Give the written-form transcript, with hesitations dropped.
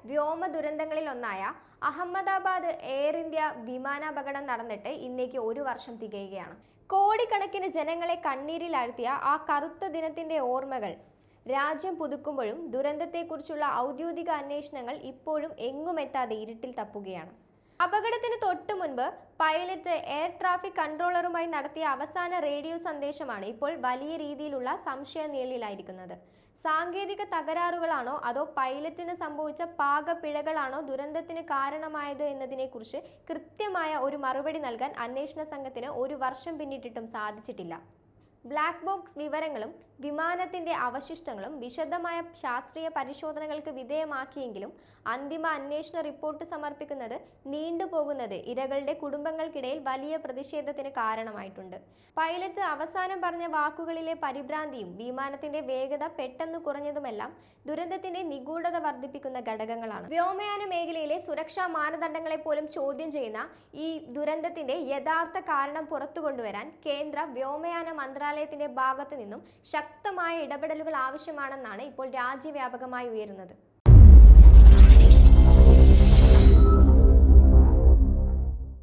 വ്യോമ ദുരന്തങ്ങളിൽ ഒന്നായ അഹമ്മദാബാദ് എയർ ഇന്ത്യ വിമാനാപകടം നടന്നിട്ട് ഇന്നേക്ക് ഒരു വർഷം തികയുകയാണ്. കോടിക്കണക്കിന് ജനങ്ങളെ കണ്ണീരിലാഴ്ത്തിയ ആ കറുത്ത ദിനത്തിന്റെ ഓർമ്മകൾ രാജ്യം പുതുക്കുമ്പോഴും ദുരന്തത്തെക്കുറിച്ചുള്ള ഔദ്യോഗിക അന്വേഷണങ്ങൾ ഇപ്പോഴും എങ്ങുമെത്താതെ ഇരുട്ടിൽ തപ്പുകയാണ്. അപകടത്തിന് തൊട്ടു മുൻപ് പൈലറ്റ് എയർ ട്രാഫിക് കൺട്രോളറുമായി നടത്തിയ അവസാന റേഡിയോ സന്ദേശമാണ് ഇപ്പോൾ വലിയ രീതിയിലുള്ള സംശയനിഴലിലായിരിക്കുന്നത്. സാങ്കേതിക തകരാറുകളാണോ അതോ പൈലറ്റിന് സംഭവിച്ച പാകപ്പിഴകളാണോ ദുരന്തത്തിന് കാരണമായത് എന്നതിനെക്കുറിച്ച് കൃത്യമായ ഒരു മറുപടി നൽകാൻ അന്വേഷണ സംഘത്തിന് ഒരു വർഷം പിന്നിട്ടിട്ടും സാധിച്ചിട്ടില്ല. ബ്ലാക്ക് ബോക്സ് വിവരങ്ങളും വിമാനത്തിന്റെ അവശിഷ്ടങ്ങളും വിശദമായ ശാസ്ത്രീയ പരിശോധനകൾക്ക് വിധേയമാക്കിയെങ്കിലും അന്തിമ അന്വേഷണ റിപ്പോർട്ട് സമർപ്പിക്കുന്നത് നീണ്ടുപോകുന്നത് ഇരകളുടെ കുടുംബങ്ങൾക്കിടയിൽ വലിയ പ്രതിഷേധത്തിന് കാരണമായിട്ടുണ്ട്. പൈലറ്റ് അവസാനം പറഞ്ഞ വാക്കുകളിലെ പരിഭ്രാന്തിയും വിമാനത്തിന്റെ വേഗത പെട്ടെന്ന് കുറഞ്ഞതുമെല്ലാം ദുരന്തത്തിന്റെ നിഗൂഢത വർദ്ധിപ്പിക്കുന്ന ഘടകങ്ങളാണ്. വ്യോമയാന മേഖലയിലെ സുരക്ഷാ മാനദണ്ഡങ്ങളെ പോലും ചോദ്യം ചെയ്യുന്ന ഈ ദുരന്തത്തിന്റെ യഥാർത്ഥ കാരണം പുറത്തുകൊണ്ടുവരാൻ കേന്ദ്ര വ്യോമയാന മന്ത്രാലയത്തിന്റെ ഭാഗത്തു നിന്നും ശക്തമായ ഇടപെടലുകൾ ആവശ്യമാണെന്നാണ് ഇപ്പോൾ രാജ്യവ്യാപകമായി ഉയരുന്നത്.